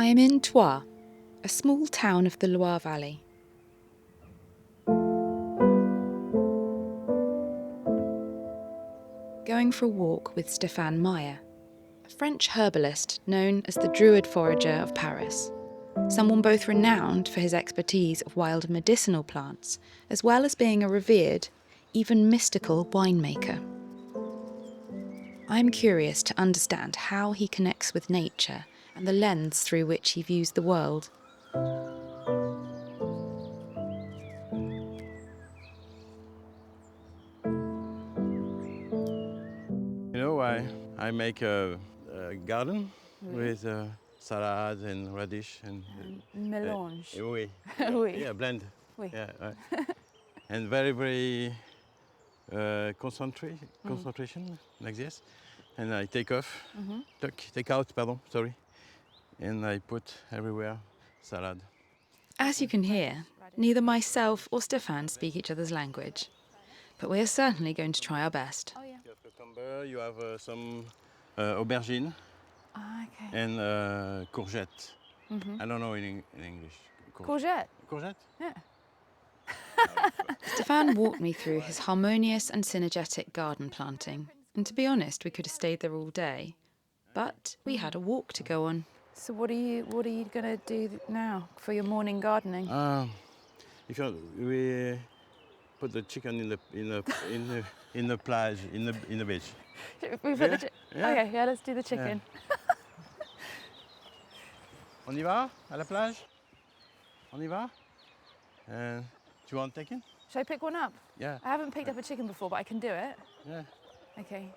I am in Thouars, a small town of the Loire Valley. Going for a walk with Stéphane Meyer, a French herbalist known as the Druid Forager of Paris, someone both renowned for his expertise of wild medicinal plants, as well as being a revered, even mystical winemaker. I'm curious to understand how he connects with nature and the lens through which he views the world. You know, I make a garden with salad and radish and Mélange. oui. Oui. Yeah, blend. Oui. Yeah, right. And very concentration like this. And I take out, sorry. And I put everywhere salad. As you can hear, neither myself or Stéphane speak each other's language, but we are certainly going to try our best. Oh, yeah. You have cucumber, you have some aubergine Okay. and courgette. I don't know in English. Courgette? Courgette? Yeah. Stéphane walked me through his harmonious and synergetic garden planting, and to be honest, we could have stayed there all day, but we had a walk to go on. So what are you going to do now for your morning gardening? We put the chicken in the plage in the beach. We put the Okay, yeah, let's do the chicken. On y va à la plage? On y va? Do you want chicken? Should I pick one up? Yeah. I haven't picked up a chicken before, but I can do it. Yeah. Okay,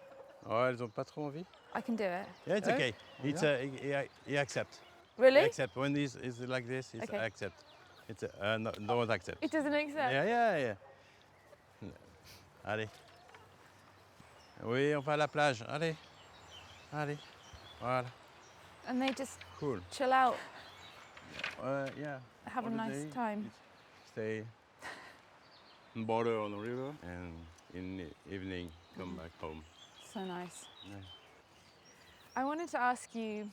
Oh, elles ont pas trop envie. I can do it. Yeah, it's okay. It's he accept. Really? He accept when this is like this. It's Okay. accept. It's no, don't accept. It doesn't accept. Yeah. Allez. Oui, on va à la plage. Allez. Voilà. And they just Cool. chill out, Yeah. have a nice Holiday, time. Stay on border on the river, and in the evening come back home. So nice. Yeah. I wanted to ask you,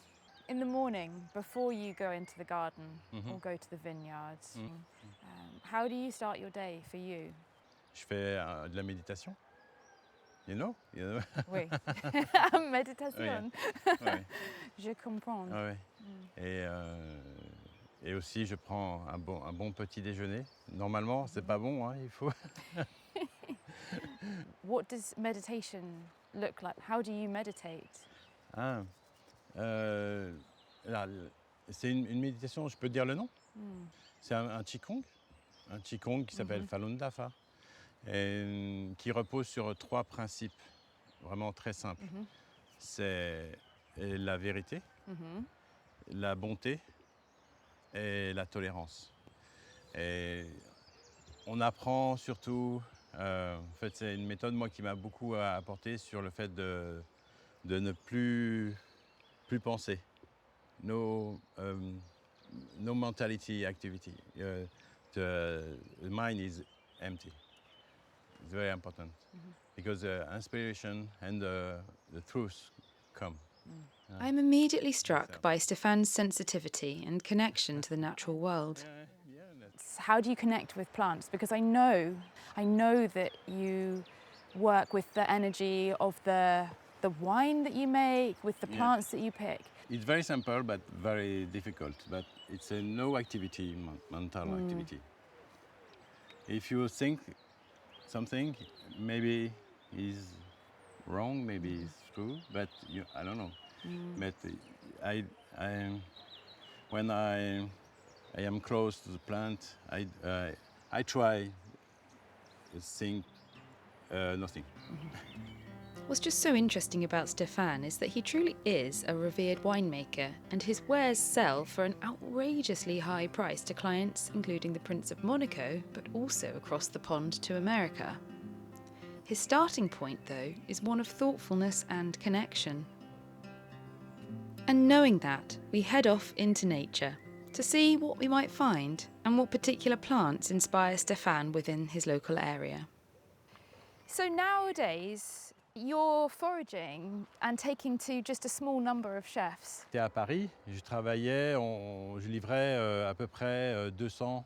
in the morning, before you go into the garden or go to the vineyards, how do you start your day for you? Je fais de la méditation. You know? Oui. Méditation. Ouais. Je comprends. Ah ouais. Et aussi, je prends un bon petit déjeuner. Normalement, c'est pas bon, hein, il faut. What does meditation look like? How do you meditate? Là, c'est une méditation, je peux dire le nom? C'est un qigong qui s'appelle Falun Dafa, et qui repose sur 3 principes vraiment très simples. C'est la vérité, la bonté et la tolérance. Et on apprend surtout, en fait c'est une méthode moi qui m'a beaucoup apporté sur le fait de ne plus penser. No mentality activity. The mind is empty. It's very important because inspiration and the truth come. I'm immediately struck by Stéphane's sensitivity and connection to the natural world. How do you connect with plants? Because I know that you work with the energy of the wine that you make, with the plants that you pick. It's very simple but very difficult. But it's a no activity, mental activity. If you think something, maybe is wrong, maybe it's true, but I don't know. But when I am close to the plant, I try to think nothing. What's just so interesting about Stéphane is that he truly is a revered winemaker, and his wares sell for an outrageously high price to clients, including the Prince of Monaco, but also across the pond to America. His starting point, though, is one of thoughtfulness and connection. And knowing that, we head off into nature to see what we might find and what particular plants inspire Stéphane within his local area. So nowadays, You're foraging and taking to just a small number of chefs. J'étais à Paris, je travaillais, je livrais à peu près 200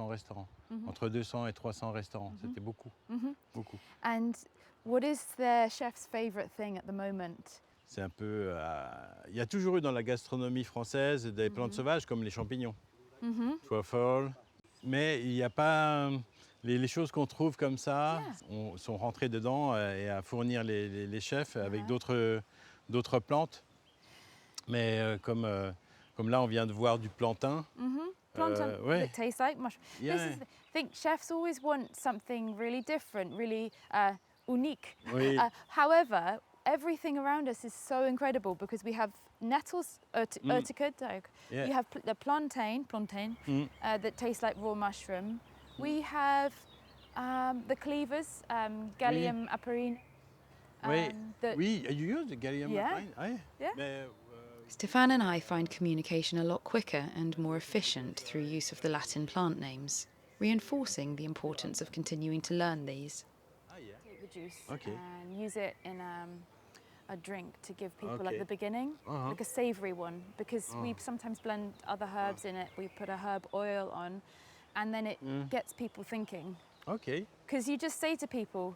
restaurants. Entre 200 et 300 restaurants, c'était beaucoup, beaucoup. And what is their chef's favourite thing at the moment? C'est un peu... il y a toujours eu dans la gastronomie française des plantes sauvages comme les champignons, truffle, mais il n'y a pas... Les choses qu'on trouve comme ça sont rentrées dedans et à fournir les chefs avec d'autres plantes. Mais comme là, on vient de voir du plantain. Plantain ouais. that tastes like mushroom. Yeah. This is I think chefs always want something really different, really unique. Oui. However, everything around us is so incredible because we have nettles, urticid, Yeah. you have the plantain that tastes like raw mushroom. We have the cleavers, Gallium aperine. Oui, oui, you use the gallium Yeah. aperine? Yeah. Mais, Stéphane and I find communication a lot quicker and more efficient through use of the Latin plant names, reinforcing the importance of continuing to learn these. yeah. Take the juice Okay. and use it in a drink to give people at Okay. the beginning, like a savoury one, because we sometimes blend other herbs in it. We put a herb oil on, and then it gets people thinking. Okay. Because you just say to people,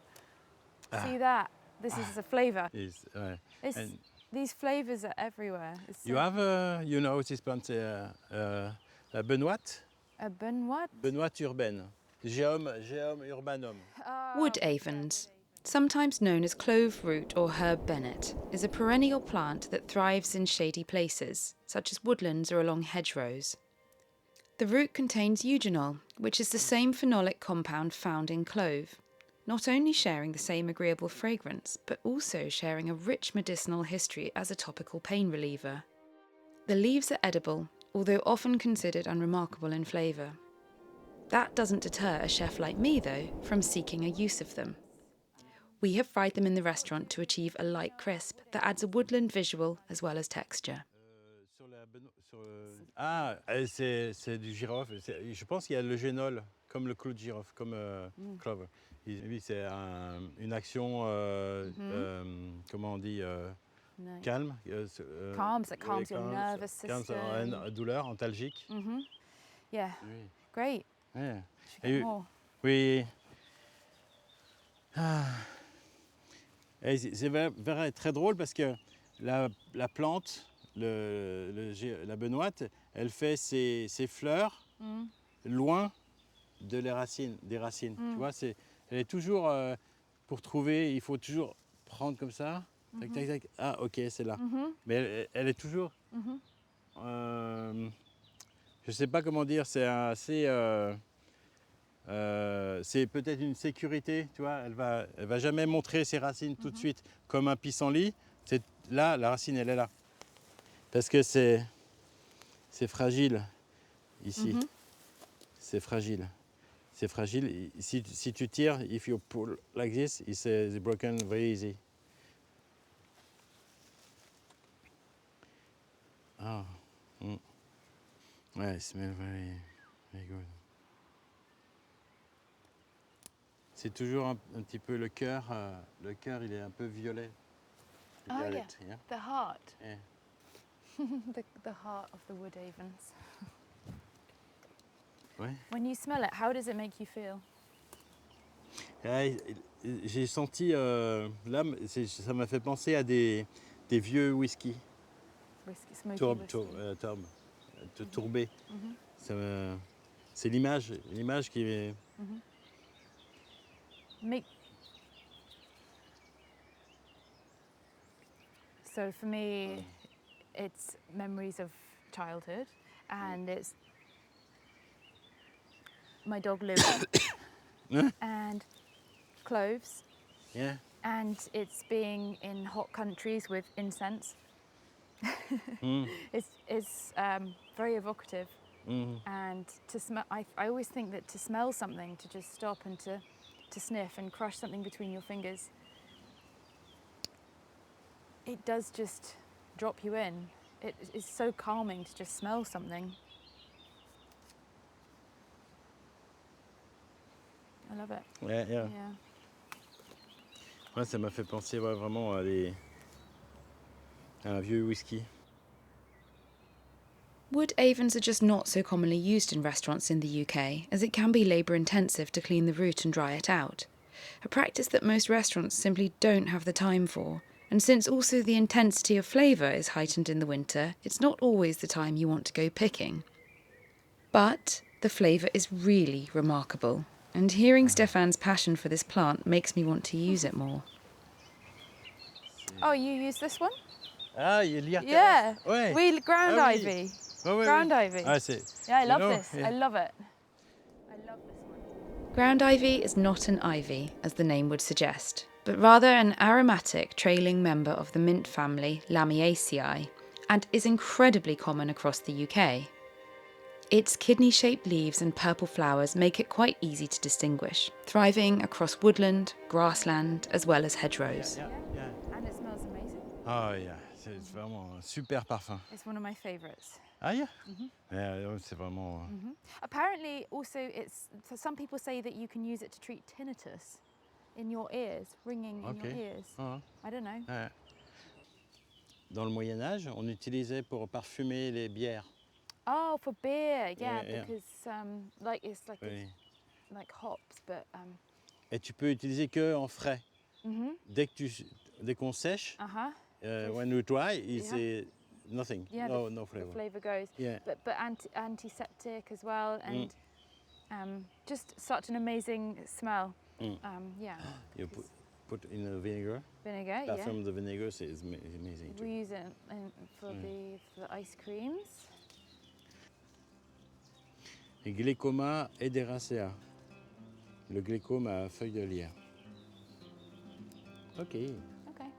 see that, this is a flavour. And These flavours are everywhere. It's you so- have, you know, this plant, la benoite? A Benoit? Benoite urbaine. Geum urbanum. Wood avens, sometimes known as clove root or herb bennet, is a perennial plant that thrives in shady places, such as woodlands or along hedgerows. The root contains eugenol, which is the same phenolic compound found in clove, not only sharing the same agreeable fragrance, but also sharing a rich medicinal history as a topical pain reliever. The leaves are edible, although often considered unremarkable in flavour. That doesn't deter a chef like me, though, from seeking a use of them. We have fried them in the restaurant to achieve a light crisp that adds a woodland visual as well as texture. C'est du girofle. Je pense qu'il y a le génol, comme le clou de girofle, comme clover. Oui, c'est une action, comment on dit, No. calme. Calms, it calms oui, your nervous calme, system. douleur, antalgique. Yeah, Oui. great. Ouais. Should get more. Oui. Et c'est vrai, très drôle parce que la plante, la benoîte, elle fait ses fleurs loin des racines. Tu vois, elle est toujours, pour trouver, il faut toujours prendre comme ça. Tac, tac, tac. Ah, ok, c'est là. Mais elle est toujours... je ne sais pas comment dire, c'est assez... c'est peut-être une sécurité, tu vois, elle va jamais montrer ses racines tout de suite comme un pissenlit. Là, la racine, elle est là. Parce que c'est fragile, ici. C'est fragile. C'est fragile. Si tu tires, if you pull like this, it's broken very easy. Ah. Ouais, it smells very, very good. C'est toujours un petit peu le cœur. Le cœur, il est un peu violet. Violet, yeah. The heart. Yeah. the heart of the wood avens. Ouais. When you smell it, how does it make you feel? J'ai senti, là, ça m'a fait penser à des vieux whisky. Whiskey, smoky whiskey. Tourbé. C'est l'image qui est... So for me, it's memories of childhood, and it's my dog lives and cloves, Yeah. and it's being in hot countries with incense. It's very evocative, and to smell. I always think that to smell something, to just stop and to sniff and crush something between your fingers, it does just drop you in. It is so calming to just smell something. I love it. Yeah. Yeah. Ouais, ça m'a fait penser vraiment à un vieux whisky. Wood avens are just not so commonly used in restaurants in the UK, as it can be labour intensive to clean the root and dry it out. A practice that most restaurants simply don't have the time for. And since also the intensity of flavour is heightened in the winter, it's not always the time you want to go picking. But the flavour is really remarkable, and hearing Stéphane's passion for this plant makes me want to use it more. Oh, you use this one? Ah, il y a Yeah. Ouais. We ground Ah oui. ivy. Ouais, ouais, Ground ouais. ivy. Ah, c'est... Yeah, I love know, this. yeah. I love it. I love this one. Ground ivy is not an ivy, as the name would suggest, but rather an aromatic trailing member of the mint family Lamiaceae, and is incredibly common across the UK. Its kidney-shaped leaves and purple flowers make it quite easy to distinguish, thriving across woodland, grassland, as well as hedgerows. Yeah. And it smells amazing. Ah, yeah. C'est vraiment un super parfum. It's one of my favourites. Ah, yeah. Yeah, c'est vraiment... Apparently, also, so some people say that you can use it to treat tinnitus in your ears, ringing in your ears. Ah, I don't know. ouais. Dans le Moyen-Âge, on utilisait pour parfumer les bières. Oh, for beer, yeah, Yeah. because like it's like Oui. it's like hops, but Et tu peux utiliser que en frais. Dès qu'on sèche, when you dry, it's nothing. yeah, no the flavor. flavour goes. Yeah. But antiseptic as well, and just such an amazing smell. Yeah. You put in the vinegar. Vinegar, Parfum the vinegar, it's amazing yeah. too. We use it for the ice creams. Et Glycoma ederaceae. Le glycome à feuilles de lierre. Ok. Okay.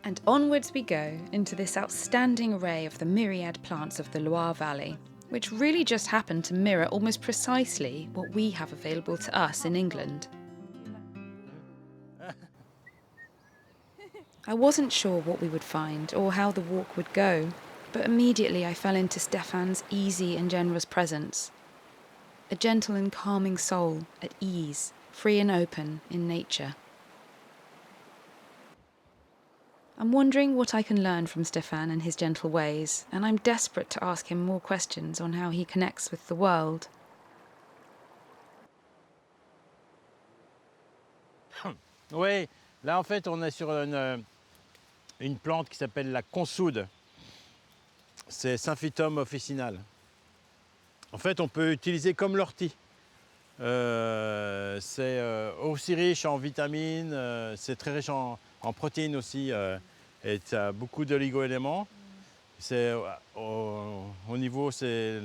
And onwards we go into this outstanding array of the myriad plants of the Loire Valley, which really just happen to mirror almost precisely what we have available to us in England. I wasn't sure what we would find or how the walk would go, but immediately I fell into Stéphane's easy and generous presence. A gentle and calming soul at ease, free and open in nature. I'm wondering what I can learn from Stéphane and his gentle ways, and I'm desperate to ask him more questions on how he connects with the world. Oui, là en fait on est sur une plante qui s'appelle la consoude. C'est Symphytum officinal. En fait on peut utiliser comme l'ortie. C'est aussi riche en vitamines, c'est très riche en protéines aussi, et ça a beaucoup d'oligo-éléments. C'est au niveau, c'est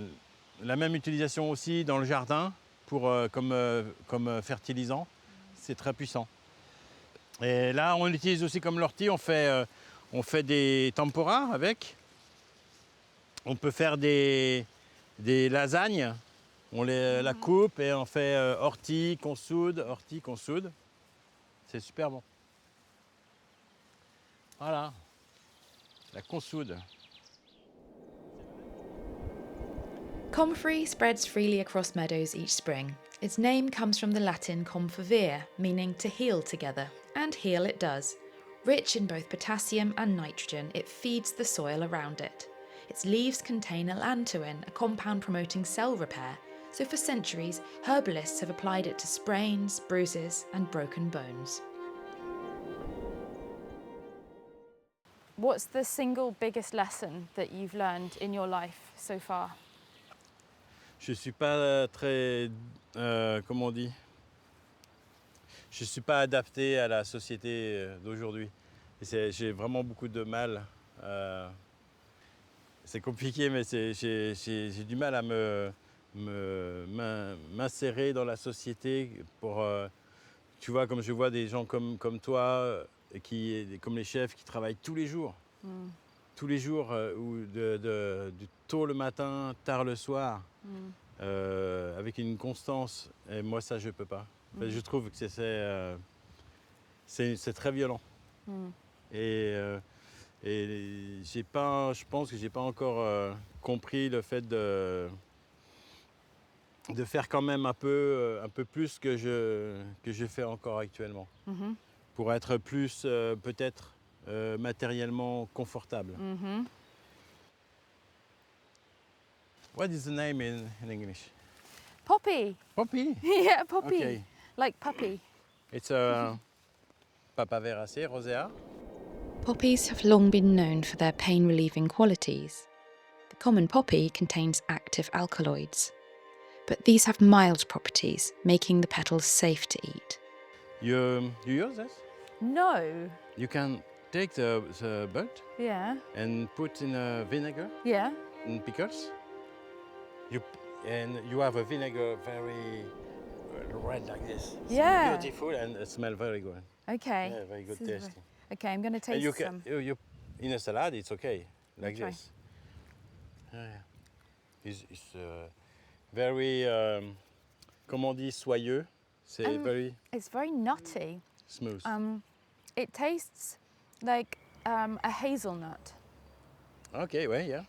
la même utilisation aussi dans le jardin comme fertilisant. C'est très puissant. Et là, on l'utilise aussi comme l'ortie. On fait des tempura avec. On peut faire des lasagnes. On la coupe et on fait ortie, consoude. C'est super bon. Voilà, la consoude. Comfrey spreads freely across meadows each spring. Its name comes from the Latin comfavere, meaning to heal together, and heal it does. Rich in both potassium and nitrogen, it feeds the soil around it. Its leaves contain allantoin, a compound promoting cell repair, so for centuries, herbalists have applied it to sprains, bruises, and broken bones. What's the single biggest lesson that you've learned in your life so far? Je ne suis pas très, comment on dit, je ne suis pas adapté à la société d'aujourd'hui. J'ai vraiment beaucoup de mal. C'est compliqué, mais j'ai du mal à m'insérer dans la société tu vois, comme je vois des gens comme toi, comme les chefs qui travaillent tous les jours. Tous les jours, ou du tôt le matin, tard le soir, avec une constance. Et moi, ça, je ne peux pas. Enfin, je trouve que c'est très violent. Et je pense que je n'ai pas encore compris le fait de faire quand même un peu plus que je fais encore actuellement. Pour être plus, peut-être, matériellement confortable. What is the name in English? Poppy. Poppy. Yeah, poppy. Okay. Like puppy. It's a Papaveracea rosea. Poppies have long been known for their pain-relieving qualities. The common poppy contains active alkaloids, but these have mild properties, making the petals safe to eat. You use this? No. You can take the bud Yeah. and put in a vinegar Yeah. and pickles. You have a vinegar very red like this. It's Yeah. beautiful and it smells very good. Okay. Yeah, very good This is taste. Okay, I'm going to And taste you can, some. you in a salad, it's okay, like try. this. Yeah. It's very, comment on dit, soyeux. C'est very It's very nutty. smooth. It tastes like a hazelnut. Okay, well, yeah.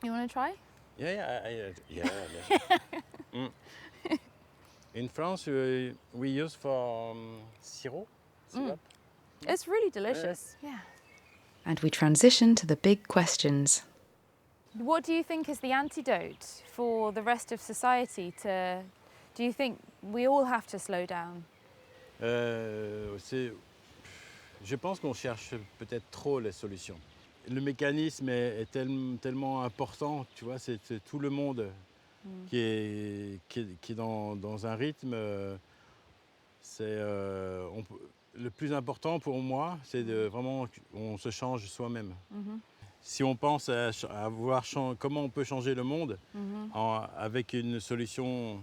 You want to try? Yeah. In France, we use for syrup. It's really delicious. Yeah. And we transition to the big questions. What do you think is the antidote for the rest of society to... Do you think we all have to slow down? Je pense qu'on cherche peut-être trop les solutions. Le mécanisme est tellement important, tu vois, c'est tout le monde qui est dans un rythme. Le plus important pour moi, c'est de vraiment on se change soi-même. Si on pense à vouloir comment on peut changer le monde avec une solution,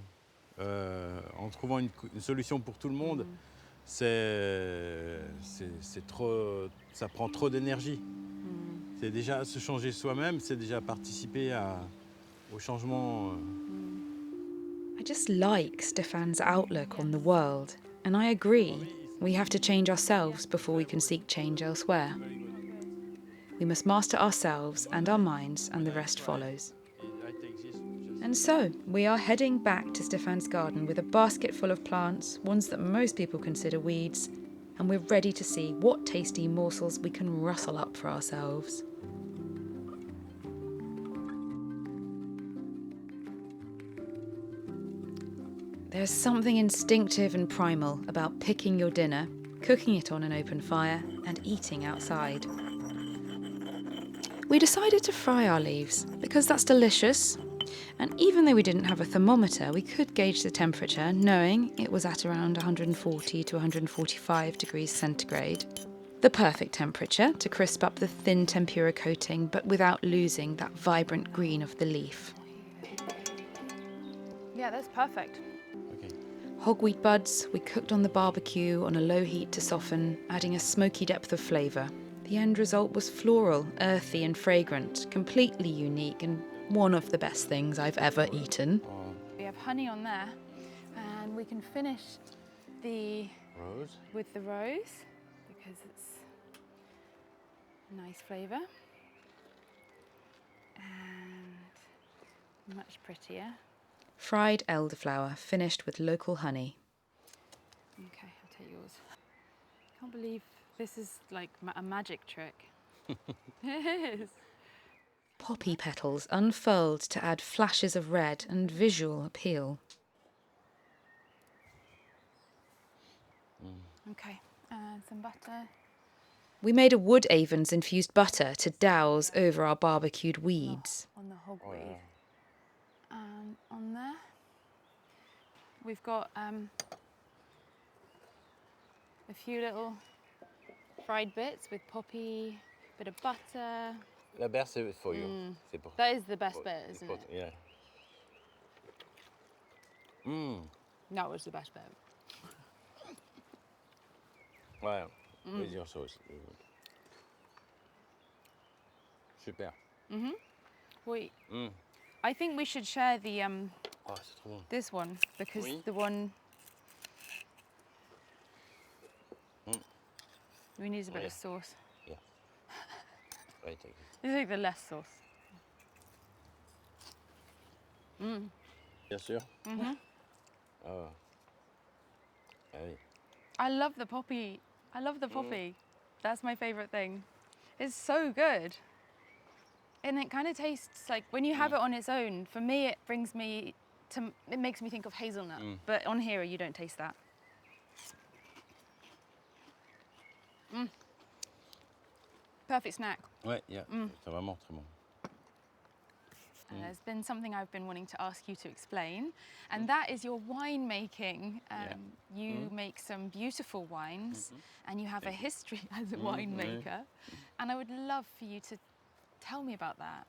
en trouvant une solution pour tout le monde, c'est trop, ça prend trop d'énergie. C'est déjà se changer soi-même, c'est déjà participer au changement. I just like Stéphane's outlook on the world, and I agree. We have to change ourselves before we can seek change elsewhere. We must master ourselves and our minds, and the rest follows. And so, we are heading back to Stéphane's garden with a basket full of plants, ones that most people consider weeds, and we're ready to see what tasty morsels we can rustle up for ourselves. There's something instinctive and primal about picking your dinner, cooking it on an open fire, and eating outside. We decided to fry our leaves because that's delicious, and even though we didn't have a thermometer, we could gauge the temperature, knowing it was at around 140 to 145 degrees centigrade. The perfect temperature to crisp up the thin tempura coating, but without losing that vibrant green of the leaf. Yeah, that's perfect. Okay. Hogweed buds we cooked on the barbecue on a low heat to soften, adding a smoky depth of flavour. The end result was floral, earthy and fragrant, completely unique and one of the best things I've ever eaten. We have honey on there, and we can finish the Rose. with the rose because it's a nice flavour and much prettier. Fried elderflower finished with local honey. Okay, I'll take yours. I can't believe this is like a magic trick. It is. Poppy petals unfurled to add flashes of red and visual appeal. Okay, and some butter. We made a wood avens infused butter to douse over our barbecued weeds. On the hogweed. And on there, we've got a few little fried bits with poppy, bit of butter. La berce, c'est for you. C'est pour That is the best bit, isn't it? Yeah. That was the best bit. Ouais, with your sauce. Super. Wait. I think we should share the Oh, c'est trop bon. this one because Oui. the one we need a bit Yeah. of sauce. Right, take it. This is like the less sauce. Bien sûr. Mhm. Ah, ah oui. I love the poppy. I love the poppy. That's my favourite thing. It's so good. And it kind of tastes like, when you have it on its own, for me it makes me think of hazelnut. But on here you don't taste that. Perfect snack. Ouais, c'est vraiment très bon. And there's been something I've been wanting to ask you to explain, and that is your winemaking. You make some beautiful wines, and you have a history as a winemaker. And I would love for you to tell me about that.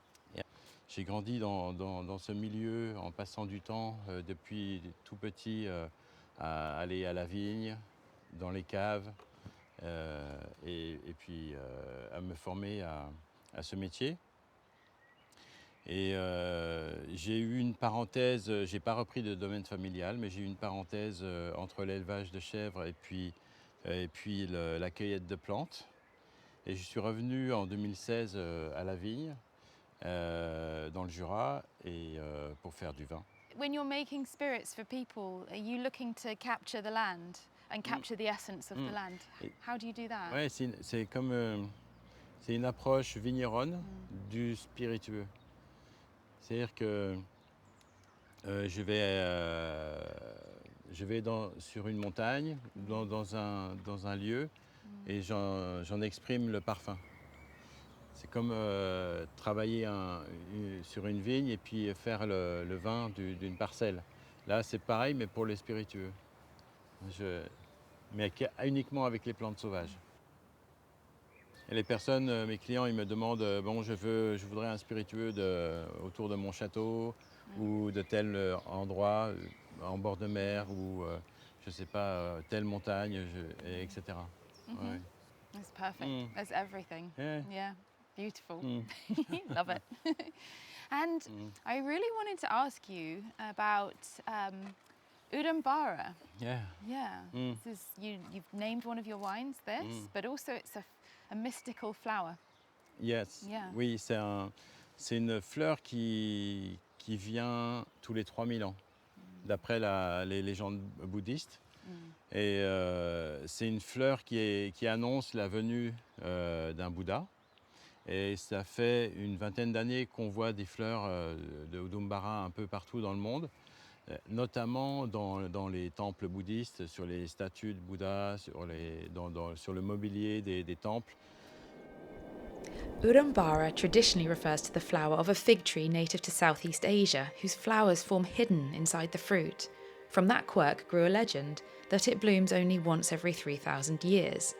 J'ai grandi dans ce milieu en passant du temps depuis tout petit à aller à la vigne, dans les caves, et puis à me former à ce métier. Et j'ai eu une parenthèse, j'ai pas repris de domaine familial, mais j'ai eu une parenthèse entre l'élevage de chèvres et puis la cueillette de plantes. Et je suis revenu en 2016 à la vigne, dans le Jura, et pour faire du vin. When you're making spirits for people, are you looking to capture the land and capture the essence of the land? How do you do that? Ouais, c'est comme c'est une approche vigneronne du spiritueux. C'est-à-dire que je vais sur une montagne, dans un lieu, et j'en exprime le parfum. C'est comme travailler sur une vigne et puis faire le vin d'une parcelle. Là, c'est pareil, mais pour les spiritueux. Mais uniquement avec les plantes sauvages. Et les personnes, mes clients, ils me demandent bon, je voudrais un spiritueux autour de mon château ou de tel endroit, en bord de mer, ou je sais pas, telle montagne, etc. Ouais. That's perfect. That's everything. Yeah. Beautiful. Love it. And I really wanted to ask you about Udambara. Yeah. Yeah. You've named one of your wines this, but also it's a mystical flower. Yes. Yeah. Oui, c'est une fleur qui vient tous les 3000 ans, d'après les légendes bouddhistes. Et c'est une fleur qui annonce la venue d'un Bouddha. Et ça fait une vingtaine d'années qu'on voit des fleurs de Udambara un peu partout dans le monde, notamment dans les temples bouddhistes, sur les statues de Bouddha, sur le mobilier des temples. Udambara traditionally refers to the flower of a fig tree native to Southeast Asia, whose flowers form hidden inside the fruit. From that quirk grew a legend that it blooms only once every 3,000 years.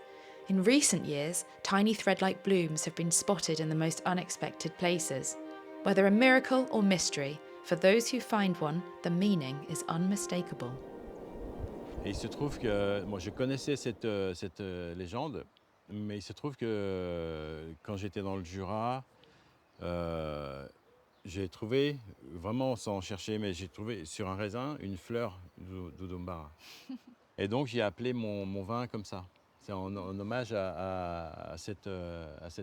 In recent years, tiny thread-like blooms have been spotted in the most unexpected places. Whether a miracle or mystery, for those who find one, the meaning is unmistakable. Et il se trouve que moi, je connaissais cette légende, mais il se trouve que quand j'étais dans le Jura, j'ai trouvé, vraiment sans chercher, mais j'ai trouvé sur un raisin une fleur d'Udambara. Et donc j'ai appelé mon vin comme ça. C'est en hommage à cette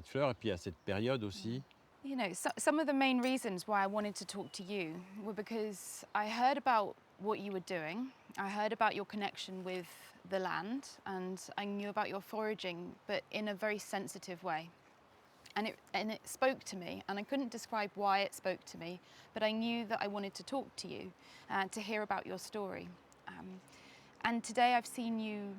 fleur et puis à cette période aussi. You know, some of the main reasons why I wanted to talk to you were because I heard about what you were doing. I heard about your connection with the land, and I knew about your foraging, but in a very sensitive way. And it spoke to me, and I couldn't describe why it spoke to me, but I knew that I wanted to talk to you, to hear about your story. And today I've seen you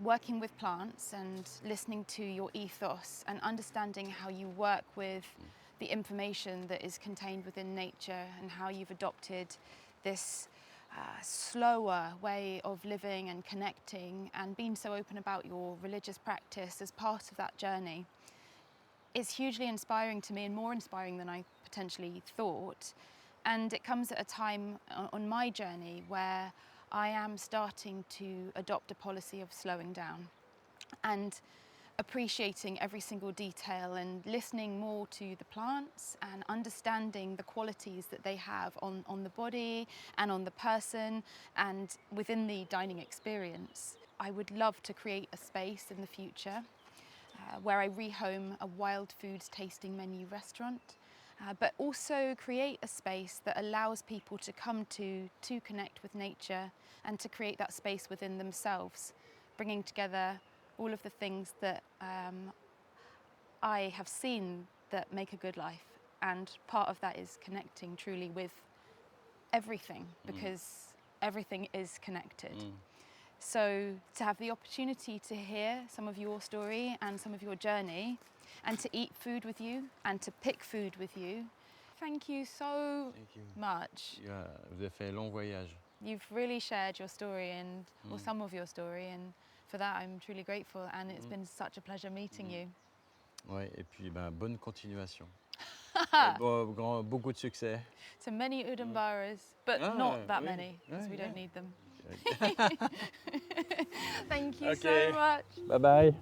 working with plants and listening to your ethos and understanding how you work with the information that is contained within nature, and how you've adopted this slower way of living and connecting, and being so open about your religious practice as part of that journey. It's hugely inspiring to me, and more inspiring than I potentially thought. And it comes at a time on my journey where I am starting to adopt a policy of slowing down and appreciating every single detail, and listening more to the plants and understanding the qualities that they have on the body and on the person and within the dining experience. I would love to create a space in the future where I rehome a wild foods tasting menu restaurant, but also create a space that allows people to come to connect with nature and to create that space within themselves, bringing together all of the things that I have seen that make a good life. And part of that is connecting truly with everything, because everything is connected. So to have the opportunity to hear some of your story and some of your journey, and to eat food with you and to pick food with you, thank you so much. Vous avez fait un long voyage. You've really shared your story and or some of your story, and for that I'm truly grateful, and it's been such a pleasure meeting you. Ouais, et puis bonne continuation. Beaucoup de succès. So many udambaras, but not that many, because we don't need them. Thank you so much. Bye bye.